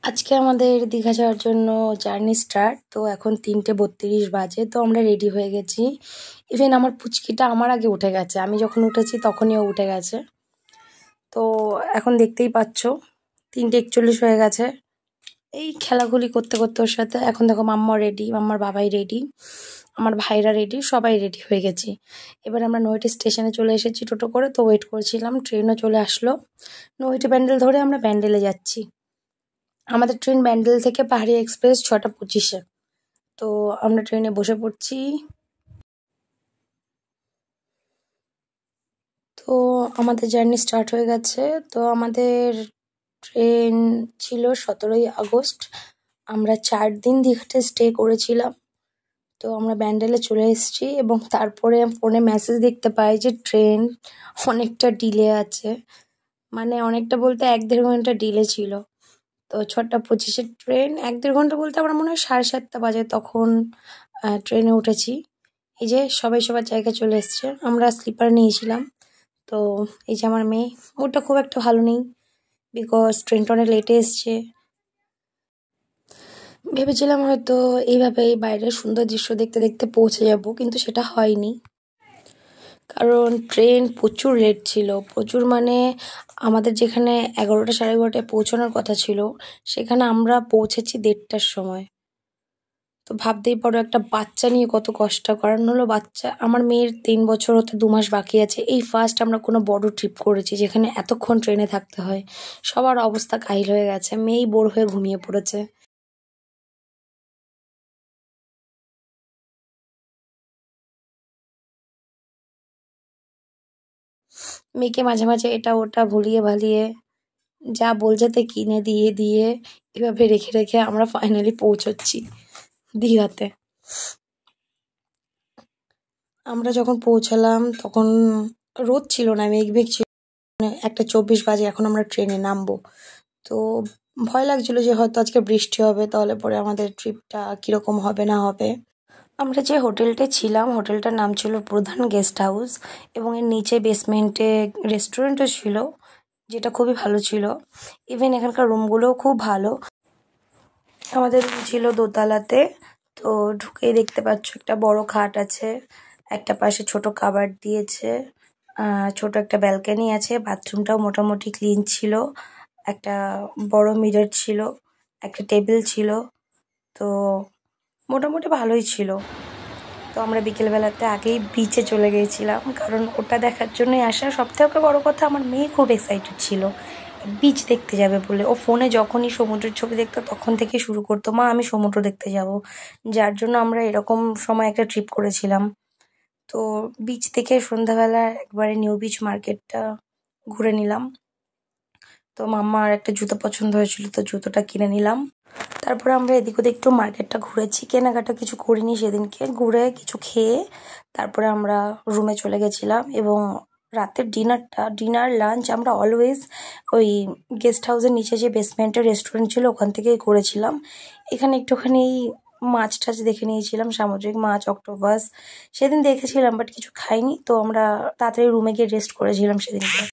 আজকে আমাদের দীঘা যাওয়ার জন্য জার্নি স্টার্ট। তো এখন ৩:৩২ বাজে। তো আমরা রেডি হয়ে গেছি। ইভেন আমার পুচকিটা আমার আগে উঠে গেছে। আমি যখন উঠেছি তখনই ও উঠে গেছে। তো এখন দেখতেই পাচ্ছ ৩:৪১ হয়ে গেছে। এই খেলাখুলি করতে করতে ওর সাথে এখন দেখো মাম্মা রেডি, মাম্মার বাবাই রেডি, আমার ভাইরা রেডি, সবাই রেডি হয়ে গেছি। এবার আমরা নৈহাটি স্টেশনে চলে এসেছি টোটো করে। তো ওয়েট করছিলাম, ট্রেনও চলে আসলো। নৈহাটি ব্যান্ডেল ধরে আমরা ব্যান্ডেলে যাচ্ছি। আমাদের ট্রেন ব্যান্ডেল থেকে পাহাড়ি এক্সপ্রেস ৬:২৫-এ। তো আমরা ট্রেনে বসে পড়ছি। তো আমাদের জার্নি স্টার্ট হয়ে গেছে। তো আমাদের ট্রেন ছিল ১৭ই আগস্ট। আমরা ৪ দিন দীঘাতে স্টে করেছিলাম। তো আমরা ব্যান্ডেলে চলে এসেছি এবং তারপরে ফোনে মেসেজ দেখতে পাই যে ট্রেন অনেকটা ডিলে আছে। মানে অনেকটা বলতে ১-১.৫ ঘন্টা ডিলে ছিল। তো ৬:২৫-এর ট্রেন ১-১.৫ ঘন্টা বলতে আমার মনে হয় ৭:৩০ বাজে তখন ট্রেনে উঠেছি। এই যে সবাই সবার জায়গায় চলে এসছে। আমরা স্লিপার নিয়েছিলাম। তো এই যে আমার মেয়ে, ওটা খুব একটা ভালো নেই বিকজ ট্রেনটা অনেক লেটে এসছে। ভেবেছিলাম হয়তো এইভাবেই বাইরের সুন্দর দৃশ্য দেখতে দেখতে পৌঁছে যাব, কিন্তু সেটা হয়নি। কারণ ট্রেন প্রচুর লেট ছিল, প্রচুর মানে আমাদের যেখানে ১১টা ১১:৩০ পৌঁছানোর কথা ছিল সেখানে আমরা পৌঁছেছি ১:৩০টার সময়। তো ভাবতেই পারো একটা বাচ্চা নিয়ে কত কষ্ট। কারণ হলো বাচ্চা, আমার মেয়ের ৩ বছর হতে ২ মাস বাকি আছে। এই ফার্স্ট আমরা কোনো বড় ট্রিপ করেছি যেখানে এতক্ষণ ট্রেনে থাকতে হয়। সবার অবস্থা কাহিল হয়ে গেছে, মেয়েই বোর হয়ে ঘুমিয়ে পড়েছে। মেয়েকে মাঝে মাঝে এটা ওটা ভুলিয়ে ভালিয়ে যা বলছে তে কিনে দিয়ে দিয়ে এভাবে রেখে রেখে আমরা ফাইনালি পৌঁছচ্ছি দীঘাতে। আমরা যখন পৌঁছালাম তখন রোদ ছিল না, মেঘ ছিল। ১:২৪ বাজে, এখন আমরা ট্রেনে নামবো। তো ভয় লাগছিল যে হয়তো আজকে বৃষ্টি হবে, তাহলে পরে আমাদের ট্রিপটা কীরকম হবে না হবে। আমরা যে হোটেলটায় ছিলাম হোটেলটার নাম ছিল প্রধান গেস্ট হাউস এবং এর নিচে বেসমেন্টে রেস্টুরেন্টও ছিল, যেটা খুবই ভালো ছিল। ইভেন এখানকার রুমগুলোও খুব ভালো। আমাদের রুম ছিল দোতলাতে। তো ঢুকেই দেখতে পাচ্ছ একটা বড় খাট আছে, একটা পাশে ছোট কাবার্ড দিয়েছে, ছোট একটা ব্যালকনি আছে, বাথরুমটাও মোটামুটি ক্লিন ছিল, একটা বড় মিরর ছিল, একটা টেবিল ছিল। তো মোটামুটি ভালোই ছিল। তো আমরা বিকেলবেলাতে আগেই বিচে চলে গিয়েছিলাম, কারণ ওটা দেখার জন্যই আসা। সবথেকে বড় কথা, আমার মেয়ে খুব এক্সাইটেড ছিল বিচ দেখতে যাবে বলে। ও ফোনে যখনই সমুদ্রের ছবি দেখতো তখন থেকে শুরু করতো, মা আমি সমুদ্র দেখতে যাব। যার জন্য আমরা এরকম সময় একটা ট্রিপ করেছিলাম। তো বিচ থেকে সন্ধ্যাবেলা একবারে নিউ বিচ মার্কেটটা ঘুরে নিলাম। তো মাম্মার একটা জুতো পছন্দ হয়েছিল, তো জুতোটা কিনে নিলাম। তারপরে আমরা এদিক ওদিক একটু মার্কেটটা ঘুরেছি, কেনাকাটা কিছু করিনি সেদিনকে। ঘুরে কিছু খেয়ে তারপরে আমরা রুমে চলে গেছিলাম। এবং রাতের ডিনার লাঞ্চ আমরা অলওয়েজ ওই গেস্ট হাউসের নিচে যে বেসমেন্টের রেস্টুরেন্ট ছিল ওখান থেকেই করেছিলাম। এখানে একটুখানি মাছ টাছ দেখে নিয়েছিলাম, সামুদ্রিক মাছ, অক্টোপাস সেদিন দেখেছিলাম, বাট কিছু খাইনি। তো আমরা তাড়াতাড়ি রুমে গিয়ে রেস্ট করেছিলাম সেদিনকে।